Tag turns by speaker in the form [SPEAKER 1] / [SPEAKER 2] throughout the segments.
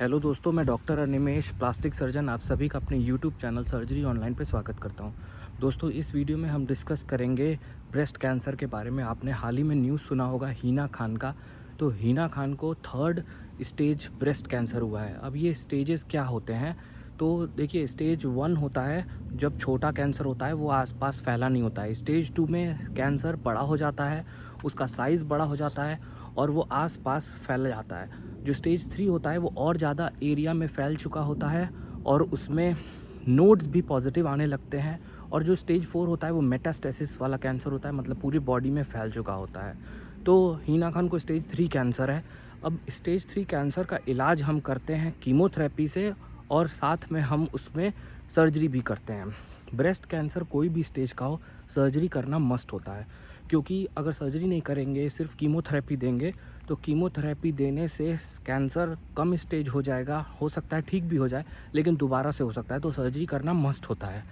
[SPEAKER 1] Hello दोस्तों, मैं doctor Animesh plastic surgeon आप सभी का अपने यूट्यूब चैनल सर्जरी ऑनलाइन पे स्वागत करता हूं। दोस्तों, इस वीडियो में हम डिस्कस करेंगे ब्रेस्ट कैंसर के बारे में। आपने हाल ही में न्यूज़ सुना होगा हिना खान का। तो हिना खान को 3rd स्टेज ब्रेस्ट कैंसर हुआ है। अब ये स्टेजेस क्या होते हैं? तो देखिए, स्टेज 1 होता है जब छोटा कैंसर होता है, वो आसपास फैला नहीं होता है। स्टेज 2 में कैंसर बड़ा हो जाता है, उसका साइज़ बड़ा हो जाता है और वो आसपास फैल जाता है। जो स्टेज 3 होता है वो और ज़्यादा एरिया में फैल चुका होता है और उसमें नोड्स भी पॉजिटिव आने लगते हैं। और जो स्टेज 4 होता है वो मेटास्टेसिस वाला कैंसर होता है, मतलब पूरी बॉडी में फैल चुका होता है। तो हिना खान को स्टेज 3 कैंसर है। अब स्टेज 3 कैंसर का इलाज हम करते हैं कीमोथेरेपी से और साथ में हम उसमें सर्जरी भी करते हैं। ब्रेस्ट कैंसर कोई भी स्टेज का हो, सर्जरी करना मस्ट होता है, क्योंकि अगर सर्जरी नहीं करेंगे, सिर्फ कीमोथेरेपी देंगे, तो कीमोथेरेपी देने से कैंसर कम स्टेज हो जाएगा, हो सकता है ठीक भी हो जाए, लेकिन दोबारा से हो सकता है। तो सर्जरी करना मस्ट होता है।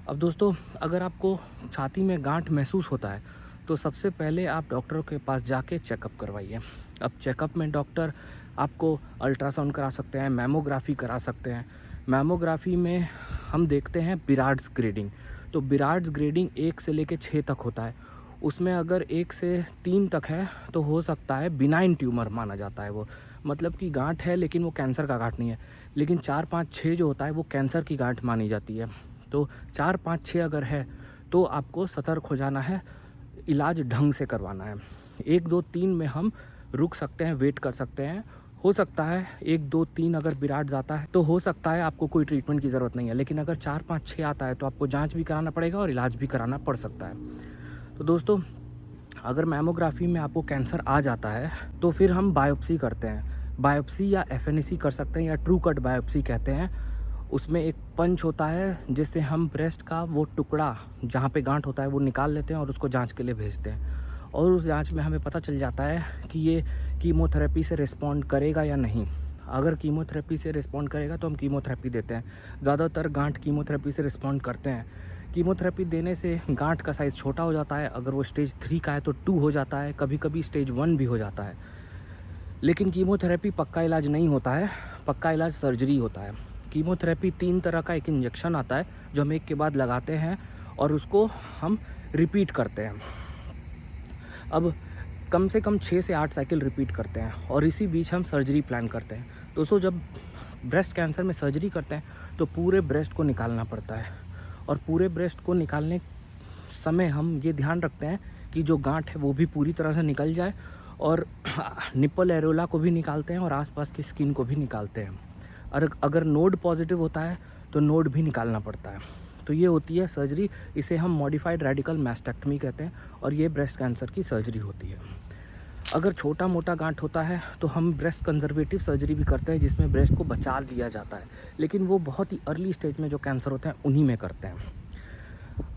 [SPEAKER 1] अब दोस्तों, अगर आपको छाती में गांठ महसूस होता है तो सबसे पहले आप डॉक्टर के पास जाके चेकअप करवाइए। अब चेकअप में डॉक्टर आपको अल्ट्रासाउंड करा सकते हैं, मैमोग्राफी करा सकते हैं। मैमोग्राफी में हम देखते हैं बिराड्स ग्रेडिंग। तो बिराड्स ग्रेडिंग 1 से लेकर 6 तक होता है। उसमें अगर 1 से 3 तक है तो हो सकता है बिनाइन ट्यूमर माना जाता है वो, मतलब कि गांठ है लेकिन वो कैंसर का गांठ नहीं है। लेकिन 4, 5, 6 जो होता है वो कैंसर की गांठ मानी जाती है। तो 4, 5, 6 अगर है तो आपको सतर्क हो जाना है, इलाज ढंग से करवाना है। 1, 2, 3 में हम रुक सकते हैं, वेट कर सकते हैं। हो सकता है 1, 2, 3 अगर बिराड्स आता है तो हो सकता है आपको कोई ट्रीटमेंट की ज़रूरत नहीं है, लेकिन अगर 4, 5, 6 आता है तो आपको जांच भी कराना पड़ेगा और इलाज भी कराना पड़ सकता है। तो दोस्तों, अगर मैमोग्राफी में आपको कैंसर आ जाता है तो फिर हम बायोप्सी करते हैं। बायोप्सी या एफएनएसी कर सकते हैं या ट्रू कट बायोप्सी कहते हैं। उसमें एक पंच होता है जिससे हम ब्रेस्ट का वो टुकड़ा जहाँ पे गांठ होता है वो निकाल लेते हैं और उसको जांच के लिए भेजते हैं। और उस जांच में हमें पता चल जाता है कि ये कीमोथेरेपी से रिस्पॉन्ड करेगा या नहीं। अगर कीमोथेरेपी से रिस्पॉन्ड करेगा तो हम कीमोथेरेपी देते हैं। ज़्यादातर गांठ कीमोथेरेपी से रिस्पॉन्ड करते हैं। कीमोथेरेपी देने से गांठ का साइज़ छोटा हो जाता है। अगर वो स्टेज 3 का है तो 2 हो जाता है, कभी कभी स्टेज 1 भी हो जाता है। लेकिन कीमोथेरेपी पक्का इलाज नहीं होता है, पक्का इलाज सर्जरी होता है। कीमोथेरेपी 3 तरह का एक इंजेक्शन आता है जो हम एक के बाद लगाते हैं और उसको हम रिपीट करते हैं। अब कम से कम 6 से 8 साइकिल रिपीट करते हैं और इसी बीच हम सर्जरी प्लान करते हैं। दोस्तों, जब ब्रेस्ट कैंसर में सर्जरी करते हैं तो पूरे ब्रेस्ट को निकालना पड़ता है और पूरे ब्रेस्ट को निकालने समय हम ये ध्यान रखते हैं कि जो गांठ है वो भी पूरी तरह से निकल जाए और निप्पल एरोला को भी निकालते हैं और आसपास की स्किन को भी निकालते हैं। और अगर नोड पॉजिटिव होता है तो नोड भी निकालना पड़ता है। तो ये होती है सर्जरी। इसे हम मॉडिफाइड रेडिकल मैस्टेक्टमी कहते हैं और ये ब्रेस्ट कैंसर की सर्जरी होती है। अगर छोटा मोटा गांठ होता है तो हम ब्रेस्ट कंजर्वेटिव सर्जरी भी करते हैं, जिसमें ब्रेस्ट को बचा लिया जाता है, लेकिन वो बहुत ही अर्ली स्टेज में जो कैंसर होते हैं उन्हीं में करते हैं।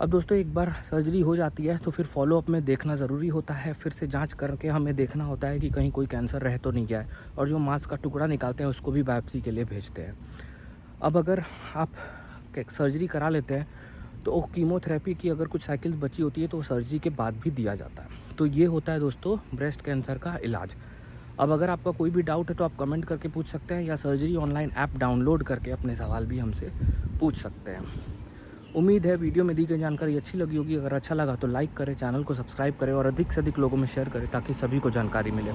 [SPEAKER 1] अब दोस्तों, एक बार सर्जरी हो जाती है तो फिर फॉलोअप में देखना ज़रूरी होता है। फिर से जांच करके हमें देखना होता है कि कहीं कोई कैंसर रह तो नहीं गया है, और जो मांस का टुकड़ा निकालते हैं उसको भी बायोप्सी के लिए भेजते हैं। अब अगर आप सर्जरी करा लेते हैं तो कीमोथेरेपी की अगर कुछ साइकिल्स बची होती है तो सर्जरी के बाद भी दिया जाता है। तो ये होता है दोस्तों ब्रेस्ट कैंसर का इलाज। अब अगर आपका कोई भी डाउट है तो आप कमेंट करके पूछ सकते हैं या सर्जरी ऑनलाइन ऐप डाउनलोड करके अपने सवाल भी हमसे पूछ सकते हैं। उम्मीद है वीडियो में दी गई जानकारी अच्छी लगी होगी। अगर अच्छा लगा तो लाइक करें, चैनल को सब्सक्राइब करें और अधिक से अधिक लोगों में शेयर करें ताकि सभी को जानकारी मिले।